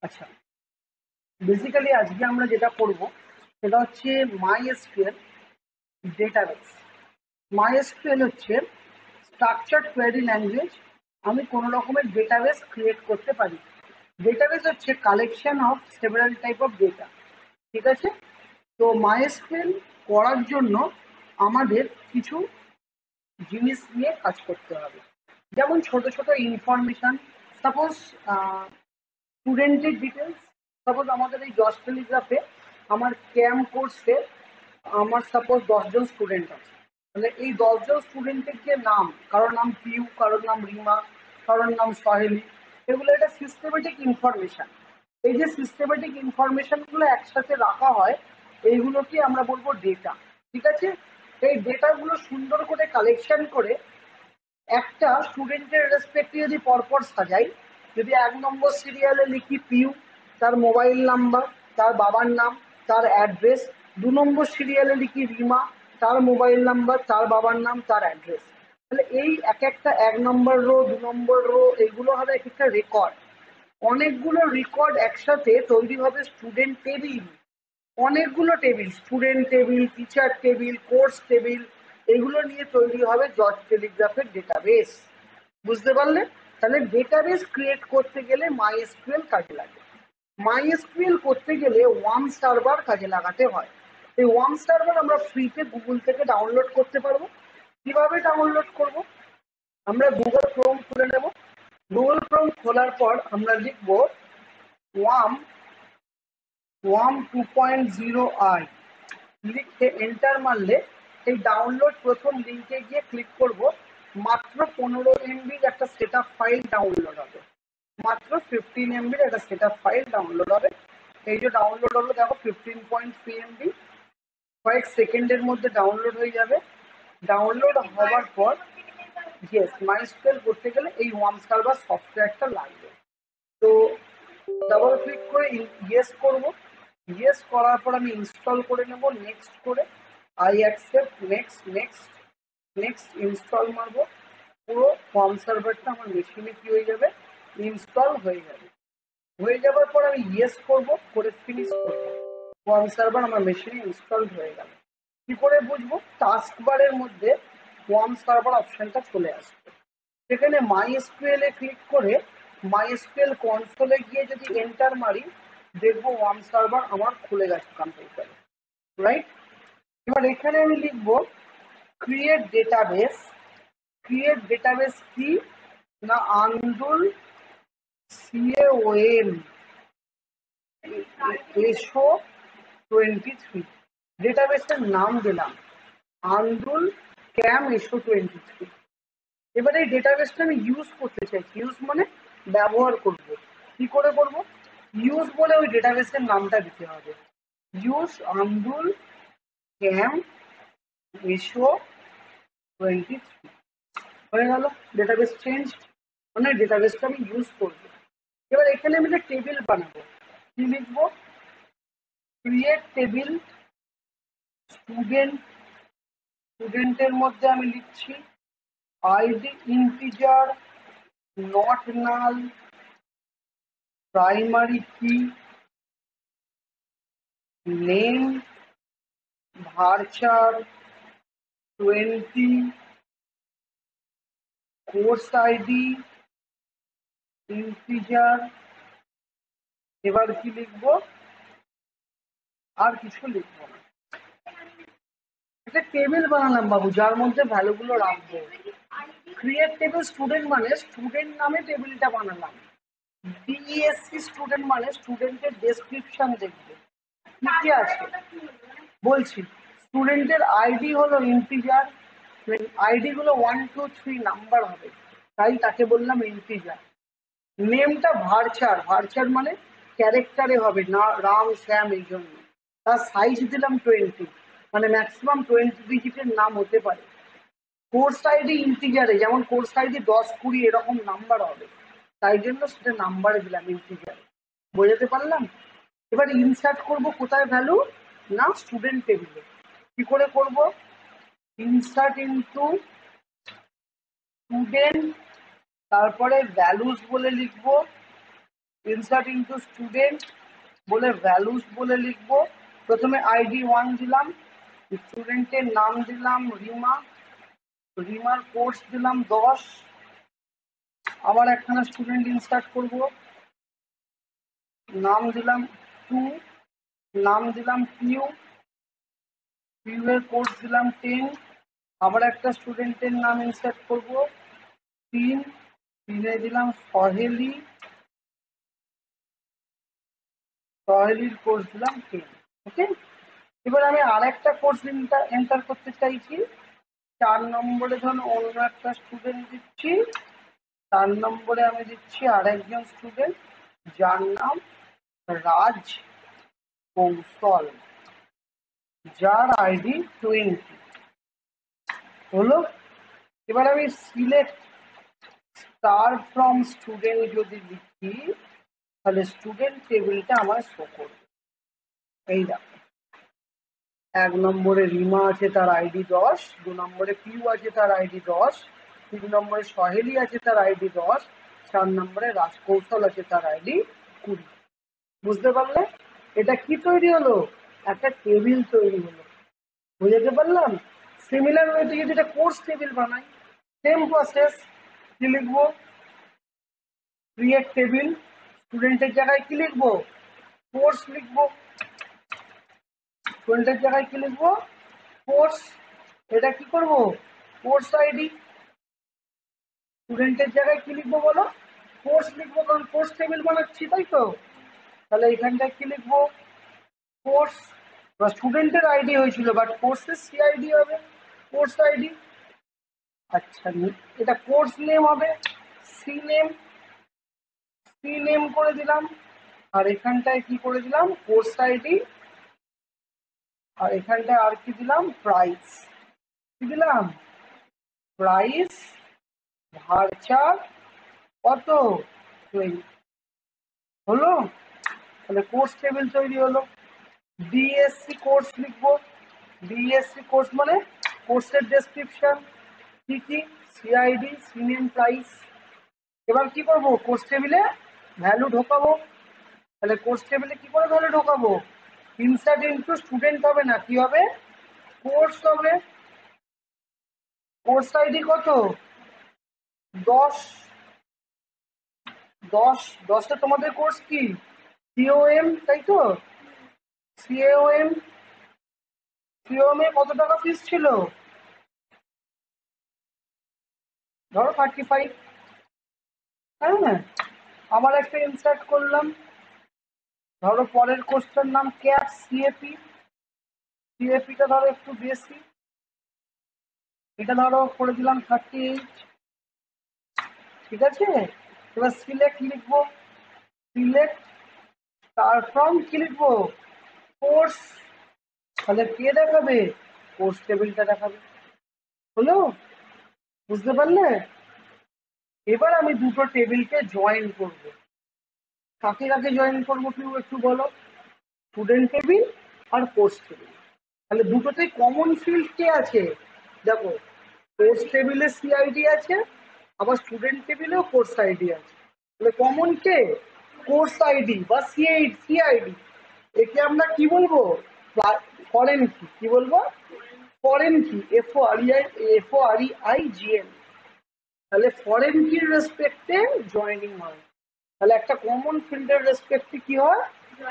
আচ্ছা, বেসিক্যালি আজকে আমরা যেটা করব সেটা হচ্ছে মাইএসকিউএল ডেটাবেস। মাইএসকিউএল হচ্ছে স্ট্রাকচার্ড কোয়েরি ল্যাঙ্গুয়েজ। আমি কোনো রকমের ডেটাবেস ক্রিয়েট করতে পারি। ডেটাবেস হচ্ছে collection of several type of data. ঠিক আছে? তো মাইএসকিউএল করার জন্য আমাদের কিছু জিনিস নিয়ে কাজ করতে হবে। যেমন ছোট ছোট ইনফরমেশন, সাপোজ স্টুডেন্টের ডিটেলস। সাপোজ আমাদের এই জজ টেলিগ্রাফে আমার ক্যাম্প কোর্সে আমার সাপোজ 10 জন স্টুডেন্ট আছে, তাহলে এই 10 জন স্টুডেন্টের যে নাম, কারোর নাম পিউ, কারোর নাম রিমা, কারোর নাম সহেলি, এগুলো একটা সিস্টেমেটিক ইনফরমেশন। এই যে সিস্টেমেটিক ইনফরমেশন গুলো একসাথে রাখা হয়, এইগুলোকে আমরা বলবো ডেটা। ঠিক আছে? এই ডেটাগুলো সুন্দর করে কালেকশন করে একটা স্টুডেন্টের রেসপেক্টে যদি পরপর সাজাই, যদি 1 নম্বর সিরিয়ালে লিখি পিউ, তার মোবাইল নাম্বার, তার বাবার নাম, তার অ্যাড্রেস। 2 নম্বর সিরিয়ালে লিখি রিমা, তার মোবাইল নাম্বার, তার বাবার নাম, তার অ্যাড্রেস। তাহলে এই এক একটা 1 নম্বর রো, 2 নম্বর রো, এগুলো হবে এক একটা রেকর্ড। অনেকগুলো রেকর্ড একসাথে তৈরি হবে স্টুডেন্ট টেবিল। অনেকগুলো table, student table, teacher table, course table, এগুলো নিয়ে তৈরি হবে জজ টেলিগ্রাফের ডেটাবেস। বুঝতে পারলে? তাহলে ডেটাবেস ক্রিয়েট করতে গেলে মাইএসকিউএল কাজে লাগে। মাইএসকিউএল করতে গেলে ওয়ার্ম সার্ভার কাজে লাগাতে হয়। এই ওয়ার্ম সার্ভার আমরা ফ্রিতে গুগল থেকে ডাউনলোড করতে পারবো। কিভাবে ডাউনলোড করব? আমরা গুগল ক্রোম খুলে নেব। গুগল ক্রোম খোলার পর আমরা লিখব ওয়ার্ম ওয়ার্ম 2.0i, লিখে এন্টার মারলে এই ডাউনলোড প্রথম লিঙ্কে গিয়ে ক্লিক করব। মাত্র 15 MB একটা সেট আপ ফাইল ডাউনলোড হবে। মাত্র 15 MB একটা সেট আপ ফাইল ডাউনলোড হবে। এই যে ডাউনলোড হলো, দেখো 15.3 MB। কয়েক সেকেন্ডের মধ্যে ডাউনলোড হয়ে যাবে। ডাউনলোড হওয়ার পর ইয়েস, মাইস্কুয়েল করতে গেলে এই ওয়ার্ম সার্ভার সফটওয়্যারটা লাগবে। তো ডাবল ক্লিক করে ইয়েস করব। ইয়েস করার পর আমি ইনস্টল করে নেব, নেক্সট করে I accept, next next next install মারবো। পুরো ফর্ম সার্ভারটা আমার মেশিনে কি হয়ে যাবে, ইনস্টল হয়ে যাবে। হয়ে যাওয়ার পর আমি ইয়েস করব, করে ফিনিশ করব। ফর্ম সার্ভার আমার মেশিনে ইনস্টল হয়ে গেল। কি করে বুঝবো? টাস্ক বারের মধ্যে ফর্ম সার্ভার অপশনটা চলে আসবে। সেখানে মাইএসকিউএল এ ক্লিক করে মাইএসকিউএল কনসোলে গিয়ে যদি এন্টার মারি, দেখবো ওয়ার্ম সার্ভার আমার খুলে গেছে কম্পিউটারে। রাইট? এবার এখানে আমি লিখবো ক্রিয়েট ডেটাবেস। ক্রিয়েট ডেটাবেস কি না, আন্দুল CAOM এসো 23, ডেটাবেসের নাম দিলাম আন্দুল ক্যাম এসো 23। এবার এই ডেটাবেসটা আমি ইউজ করতে চাইছি। ইউজ মানে ব্যবহার করব। কি করে করব? ইউজ বলে ওই ডেটাবেসের নামটা দিতে হবে। ইউজ আন্দুল ক্যাম এসো 23, হয়ে গেল। ডেটাবেস চেঞ্জ, মানে ডেটাবেসটা আমি ইউজ করব। এবার এখানে আমি একটা টেবিল বানাবো। কি লিখবো? Create table student. স্টুডেন্টের মধ্যে আমি লিখছি ID integer, not null, primary কি, নেম ভার্চার 20, কোর্স আইডি ইন্টিজার। এবার কি লিখবো? আর কিছু লিখবো না। একটা টেবিল বানালাম বাবু, যার মধ্যে ভ্যালুগুলো রাখবো। ক্রিয়েট টেবিল স্টুডেন্ট মানে স্টুডেন্ট নামে টেবিলটা বানালাম। ডিএসসি স্টুডেন্ট মানে স্টুডেন্টের ডেসক্রিপশন দেখবে কি কি আছে। বলছি, স্টুডেন্টের আইডি হলো ইন্টিজার। আইডি গুলো 1 2 3 নাম্বার হবে, তাই তাকে বললাম ইন্টিজার। নেমটা ভার্চার, ভার্চার মানে ক্যারেক্টারে হবে না, রাম শ্যাম, এই জন্য। তার সাইজ দিলাম 20, মানে ম্যাক্সিমাম 20 ডিজিটের নাম হতে পারে। কোর্স আইডি ইন্টিজারে, যেমন কোর্স আইডি 10 20 এরকম নাম্বার হবে, তাই জন্য সেটা নাম্বারে দিলাম ইন্টিজারে। বোঝাতে পারলাম? এবার ইনসার্ট করব কোথায় ভ্যালু, না স্টুডেন্ট টেবিলে। কি করে করব? ইনসার্ট ইনটু স্টুডেন্ট, তারপরে ভ্যালুস বলে লিখবো ইনসার্ট ইনটু স্টুডেন্ট বলে ভ্যালুস বলে লিখবো। প্রথমে আইডি 1 দিলাম, স্টুডেন্টের নাম দিলাম রিমা, রিমার কোর্স দিলাম 10, আবার একখানা স্টুডেন্ট ইনসার্ট করব, নাম দিলাম 2, নাম দিলাম পিউ, পিউ এর কোর্স দিলাম 10, আবার একটা স্টুডেন্টের নাম ইনসার্ট করব 3, 3 দিলাম সহেলি, সহেলির কোর্স দিলাম 10। ওকে, এবার আমি আরেকটা কোর্স এন্টার করতে চাইছি। 4 নম্বরে ধরুন অন্য একটা স্টুডেন্ট দিচ্ছি, 4 নম্বরে আমি দিচ্ছি আরেকজন স্টুডেন্ট যার নাম রাজ কৌশল, যার আইডি 20 হলো। এবার আমি সিলেক্ট স্টার ফ্রম স্টুডেন্ট যদি লিখি তাহলে স্টুডেন্ট টেবিলটা আমার শো করবে। এই দেখো, 1 নম্বরে রিমা আছে, তার আইডি 10, 2 নম্বরে পিউ আছে, তার আইডি 10, 3 নম্বরে সহেলি আছে, তার আইডি 10, 4 নম্বরে রাজকৌশল আছে, তার আইডি 20। বুঝতে পারলে এটা কি তৈরি হলো? একটা টেবিল তৈরি হলো। বুঝতে পারলাম? সিমিলার ওয়েতে যদি এটা কোর্স টেবিল বানাই, সেম প্রসেস। কি লিখবো? ক্রিয়েট টেবিল, স্টুডেন্টের জায়গায় কি লিখবো? কোর্স লিখবো। স্টুডেন্টের জায়গায় কি লিখবো? কোর্স। এটা কি করব? Course ID. স্টুডেন্টের জায়গায় কি লিখবো বলো? কোর্স লিখবো, কারণ কোর্স টেবিল বানাচ্ছি, তাই তো। তাহলে এখানটায় কি লিখবো? কোর্স। বা স্টুডেন্টের আইডি হয়েছিল, বাট কোর্সের সিআইডি হবে কোর্স আইডি। আচ্ছা, এটা কোর্স নেম হবে সি নেম, সি নেম করে দিলাম। আর এখানটায় কি করে দিলাম? Course ID. আর এখানটায় আর কি দিলাম? প্রাইস। কি দিলাম? প্রাইস ভার্চার কত? 20 হলো। তাহলে কোর্স টেবিল তৈরি হলো। ডিএসসি কোর্স লিখবো। ডিএসসি কোর্স মানে কোর্সের ডেসক্রিপশন, কি কি? CID, C name, price. এবার কি করব? কোর্স টেবিলে ভ্যালু ঢোকাবো। তাহলে কোর্স টেবিলে কি করে ভ্যালু ঢোকাবো? ইনসার্ট ইনটু স্টুডেন্ট হবে না, কি হবে? কোর্স হবে। কোর্স আইডি কত? 10, 10, 10 তোমাদের কোর্স কি? সিওএম, তাই তো? সিওএম, সিওএম এ কত টাকা ফিস ছিল? ধরো 35। হ্যাঁ, আবার একটা ইনসার্ট করলাম। ধরো পরের কোর্সটার নাম ক্যাপ সিএপি, সিএপিটা ধরো একটু বেশি, এটা ধরো করে দিলাম 38। ঠিক আছে, এবার সিলেক্ট লিখবো। সিলেক্ট তার ফ্রম কি লিখবো? কোর্স। তাহলে কে দেখাবে? কোর্স টেবিলটা দেখাবে। হলো? বুঝতে পারলে? এবার আমি দুটো টেবিলকে জয়েন করব। কাকে কাকে জয়েন করবো কেউ একটু বলো? স্টুডেন্ট টেবিল আর কোর্স টেবিল। তাহলে দুটোতেই কমন ফিল্ড কে আছে? দেখো, কোর্স টেবিলে সিআইডি আছে, আবার স্টুডেন্ট টেবিলেও কোর্স আইডি আছে। তাহলে কমন কে? কোর্স আইডি বা সিআইডি। একে আমরা কি বলবো? ফরেন কি, কি বলবো? ফরেন কি, FOREIGN। তাহলে ফরেন কির রেসপেক্টে জয়েনিং হয়। তাহলে একটা কমন ফিল্ডের রেসপেক্টে কি হয়?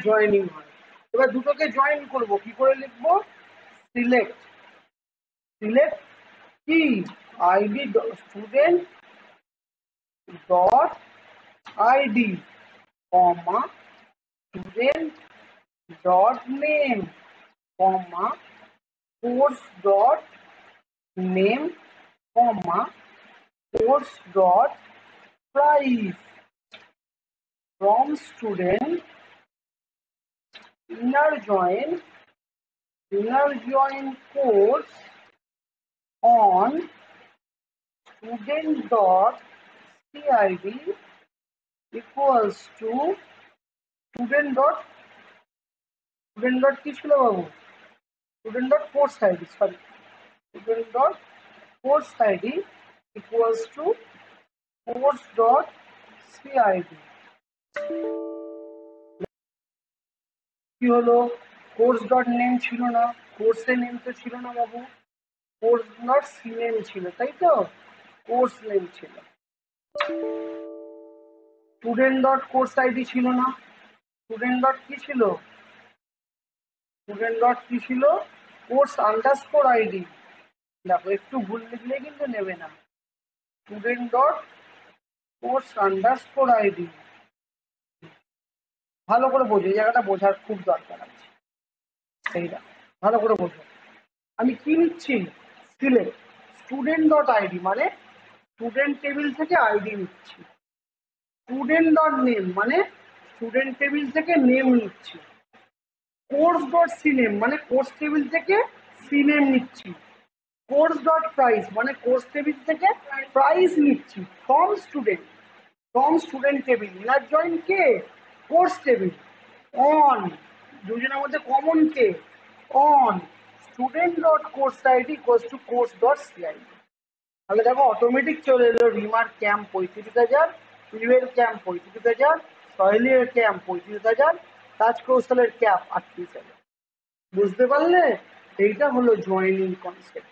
জয়েনিং হয়। এবার দুটোকে জয়েন করব, কি করে লিখবো? সিলেক্ট, সিলেক্ট কি? ID student dot ID comma student dot name comma course dot name comma course dot price from student inner join course on student dot cid equals to student dot, student dot কি ছিল বাবু? student dot course id, sorry, student dot course id equals to course dot cid। কি হলো, course dot name ছিল না, কোর্সের name তো ছিল না বাবু, কোর্স ডট সি নেম ছিল, তাই তো, কোর্স নেম ছিল। স্টুডেন্ট ডট কোর্স আইডি ছিল না, স্টুডেন্ট ডট কি ছিল, স্টুডেন্ট ডট কি ছিল, কোর্স আন্ডারস্কোর আইডি। দেখো একটু ভুল লিখলে কিন্তু নেবে না, student dot course underscore ID. ভালো করে বোঝো, এই জায়গাটা বোঝার খুব দরকার আছে, এইটা ভালো করে বোঝো। আমি কি নিচ্ছি, সিলেক্ট স্টুডেন্ট ডট আইডি মানে স্টুডেন্ট টেবিল থেকে আইডি নিচ্ছি, স্টুডেন্ট ডট নেম মানে স্টুডেন্ট টেবিল থেকে নেম নিচ্ছি, কোর্স ডট সি নেম মানে কোর্স টেবিল থেকে সি নেম নিচ্ছি, কোর্স ডট প্রাইস মানে কোর্স টেবিল থেকে প্রাইস নিচ্ছি, from student, from student table, inner join K, course table, on দুজনের মধ্যে common K, on student dot course ID equals to course dot CID. তাহলে দেখো automatic চলে এলো রিমার ক্যাম্প 35,000, ইউএর ক্যাম্প 35,000, সহেলির ক্যাম্প 35,000, তাজ কৌশলের ক্যাম্প 38,000। বুঝতে পারলে, এইটা হলো জয়েনিং কনসেপ্ট।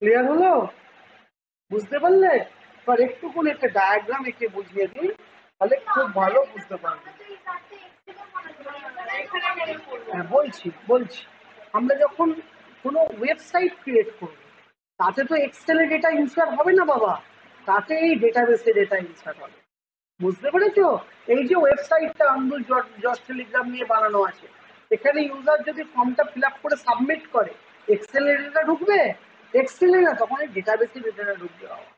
ক্লিয়ার হলো, বুঝতে পারলে? এবার একটুকুন একটা ডায়াগ্রাম এঁকে বুঝিয়ে দিই, তাহলে খুব ভালো বুঝতে পারবে। হ্যাঁ বলছি বলছি, আমরা যখন কোনো ওয়েবসাইট ক্রিয়েট করব, তাতে তো এক্সেলে ডেটা ইনসার্ট হবে না বাবা, তাতে এই ডেটাবেসে ডেটা ইনসার্ট হবে। বুঝতে পেরেছো? এই যে ওয়েবসাইটটা আন্দুল জস্ট টেলিগ্রাম নিয়ে বানানো আছে, এখানে ইউজার যদি ফর্মটা ফিল আপ করে সাবমিট করে, এক্সেলে ডেটা ঢুকবে, এক্সেলে না, তখন এই ডেটাবেসে ডেটাটা ঢুকবে বাবা।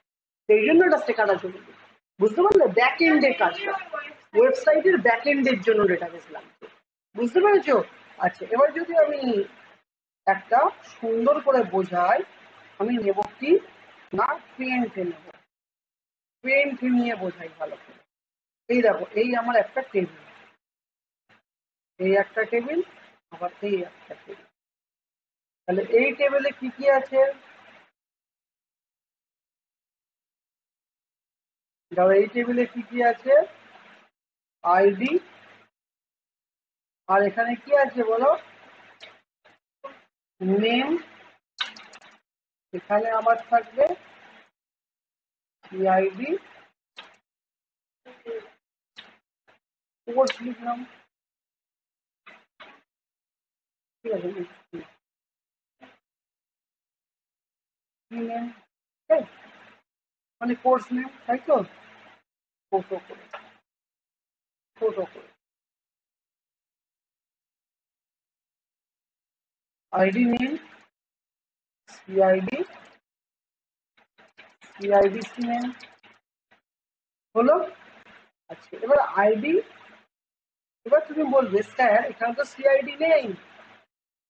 সেই জন্য এটা শেখাটা জরুরি। বুঝতে পারলে, ব্যাক এন্ডে কাজটা, ওয়েবসাইটের ব্যাক এন্ডের জন্য ডেটাবেস লাগবে। বুঝতে পেরেছো? আচ্ছা, এবার যদি আমি একটা সুন্দর করে বোঝাই, আমি নেব কি না, পেন্ট নেব, পেন্ট নিয়ে বোঝাই ভালো করে। এই দেখো, এই আমার একটা টেবিল, এই একটা টেবিল, আবার এই একটা টেবিল। তাহলে এই টেবিলে কি কি আছে, দেখো এই টেবিলে কি কি আছে, আইডি, আর এখানে কি আছে বলো, নেম, এখানে আবার থাকবে আইডি, কোর্স লিখলাম, ঠিক আছে, নেম, মানে কোর্স নেম, তাই তো, ফটো করে, ফটো করে, ID name, CID, CID C name হলো। আচ্ছা, এবার আইডি, এবার তুমি বলবে স্যার এখানে তো সিআইডি নেই,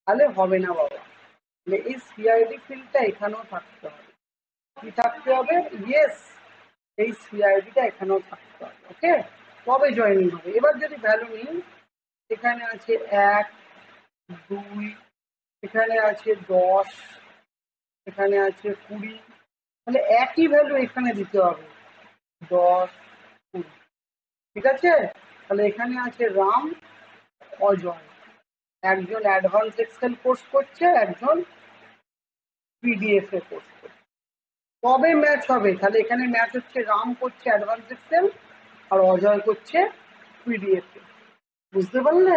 তাহলে হবে না বাবা, এই সিআইডি ফিল্ডটা এখানেও থাকতে হবে। কি থাকতে হবে, ইয়েস, এই সিআইডিটা এখানেও থাকতে হবে, ওকে, তবে জয়েনিং হবে। এবার যদি ভ্যালু নিই, এখানে আছে 1, 2, এখানে আছে 10, এখানে আছে 20, তাহলে একই ভ্যালু এখানে দিতে হবে, 10, 20, ঠিক আছে। তাহলে এখানে আছে রাম, অজয়, একজন অ্যাডভান্স এক্সেল কোর্স করছে, একজন পিডিএফ এ কোর্স করছে, তবে ম্যাচ হবে। তাহলে এখানে ম্যাচ হচ্ছে, রাম করছে অ্যাডভান্স এক্সেল আর অজয় করছে পিডিএফ এ। বুঝতে পারলে,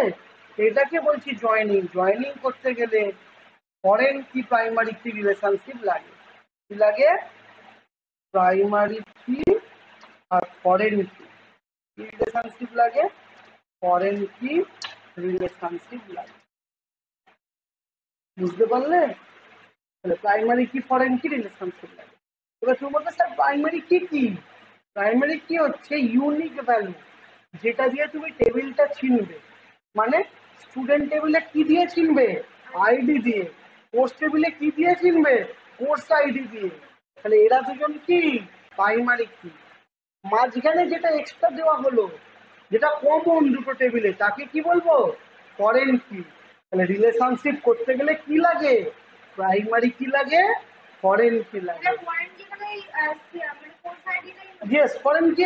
এটাকে বলছি জয়েনিং। জয়েনিং করতে গেলে ফরেন কি প্রাইমারি কি রিলেশনশিপ লাগে, কি লাগে, প্রাইমারি কি আর ফরেন কি রিলেশনশিপ লাগে, ফরেন কি রিলেশনশিপ লাগে। বুঝতে পারলে, তাহলে প্রাইমারি কি ফরেন কি রিলেশনশিপ লাগে। এবার তুমি বলতে স্যার প্রাইমারি কি কি, প্রাইমারি কি হচ্ছে ইউনিক ভ্যালু, যেটা দিয়ে তুমি টেবিলটা চিনবে। মানে স্টুডেন্ট টেবিলে কি দিয়ে চিনবে, আইডি দিয়ে, কোর্স টেবিলে কি দিয়ে চিনবে, কোর্স আইডি দিয়ে। তাহলে এরা দুজন কি প্রাইমারি কি, মাঝখানে যেটা এক্সট্রা দেওয়া হলো, যেটা কমন দুটো টেবিলে, তাকে কি বলবো, ফরেন কি। তাহলে রিলেশনশিপ করতে গেলে কি লাগে, প্রাইমারি কি লাগে, ফরেন কি লাগে। ইয়েস, ফরেন কি,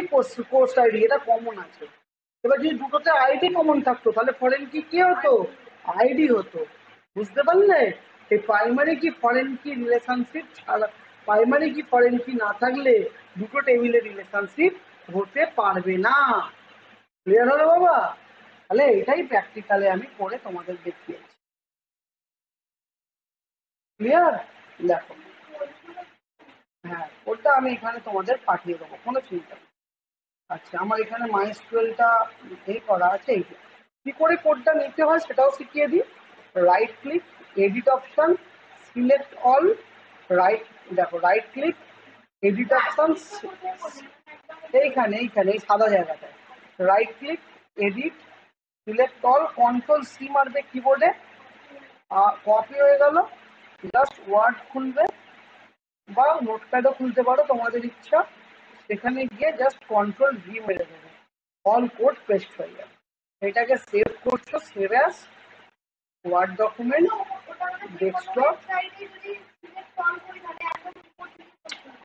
কোর্স আইডি, এটা কমন আছে। এবার যদি দুটোতে আইডি কমন থাকতো তাহলে ফরেন কি কি হতো, আইডি হতো। বুঝতে পারলে? এই প্রাইমারি কি ফরেন কি রিলেশনশিপ ছাড়া, প্রাইমারি কি ফরেন কি না থাকলে দুটো টেবিলের রিলেশনশিপ হতে পারবে না। ক্লিয়ার হলো বাবা? তাহলে এটাই প্র্যাকটিক্যালে আমি করে তোমাদের দেখিয়েছি। ক্লিয়ার? দেখো, হ্যাঁ ওটা আমি এখানে তোমাদের পাঠিয়ে দেবো, কোনো চিন্তা নেই। আচ্ছা, আমার এখানে মাইস্কুয়েলটা করা আছে। এই যে কি করে কোডটা নিতে হয় সেটাও শিখিয়ে দিই। Right click, edit option, select all, right, দেখো রাইট ক্লিক, এডিট অপশন, এইখানে এইখানে এই সাদা জায়গাটায় right click, edit, select all, control C মারবে কিবোর্ডে, কপি হয়ে গেল। জাস্ট ওয়ার্ড খুলবে বা নোটপ্যাডও খুলতে পারো, তোমাদের ইচ্ছা। সেখানে গিয়ে জাস্ট কন্ট্রোল ভি মেরে দেবে, অল কোড পেস্ট হয়ে যাবে। এটাকে সেভ করছো, save as word document, desktop.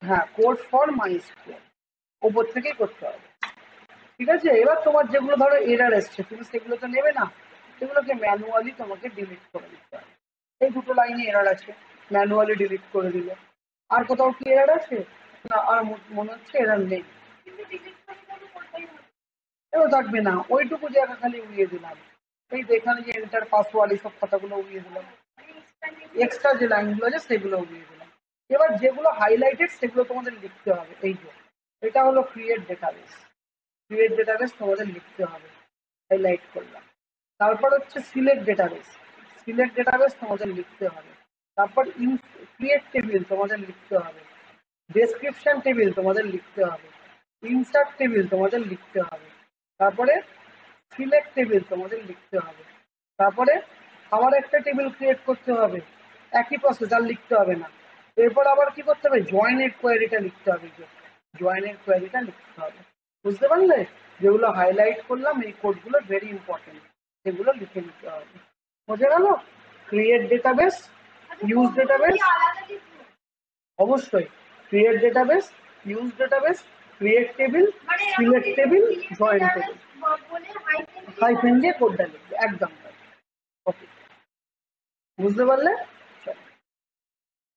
হ্যাঁ, কোড ফর মাইস্কুয়েল ওপর থেকেই করতে হবে। ঠিক আছে, এবার তোমার যেগুলো ধরো এরার এসছে তুমি সেগুলো তো নেবে না, সেগুলোকে ম্যানুয়ালি তোমাকে ডিলিট করে দিতে হবে। এই দুটো লাইনে এরার আছে, ম্যানুয়ালি ডিলিট করে দিলে। আর কোথাও কি এরার আছে? না, আর মনে হচ্ছে এরার নেই। এও থাকবে না, ওইটুকু জায়গা খালি উড়িয়ে দিলাম। এই যে এখানে যে এন্টার পাসওয়ার্ড এইসব কথাগুলো উড়িয়ে দিলাম, এক্সট্রা যে লাইনগুলো আছে সেগুলো উড়িয়ে দিলাম। এবার যেগুলো হাইলাইটেড সেগুলো তোমাদের লিখতে হবে। এই যে এটা হলো ক্রিয়েট ডেটাবেস, ক্রিয়েট ডেটাবেস তোমাদের লিখতে হবে, হাইলাইট করলাম। তারপর হচ্ছে সিলেক্ট ডেটাবেস, সিলেক্ট ডেটাবেস তোমাদের লিখতে হবে। তারপর ক্রিয়েট টেবিল তোমাদের লিখতে হবে, ডেসক্রিপশন টেবিল তোমাদের লিখতে হবে, ইনসার্ট টেবিল তোমাদের লিখতে হবে, তারপরে সিলেক্ট টেবিল তোমাদের লিখতে হবে, তারপরে আবার একটা টেবিল ক্রিয়েট করতে হবে, একই প্রসেস, আর লিখতে হবে না। এরপর আবার কি করতে হবে, জয়েনের কোয়ারিটা লিখতে হবে, যে জয়েনের কোয়ারিটা লিখতে হবে। বুঝতে পারলে? যেগুলো হাইলাইট করলাম এই কোডগুলো ভেরি ইম্পর্টেন্ট, সেগুলো লিখে নিতে হবে। বোঝা গেল? ক্রিয়েট ডেটাবেস, ইউজ ডেটাবেস, অবশ্যই create database, use database, create table, select table, join table, hyphen দিয়ে কোডটা লিখবে একদম। ওকে, বুঝতে পারলে?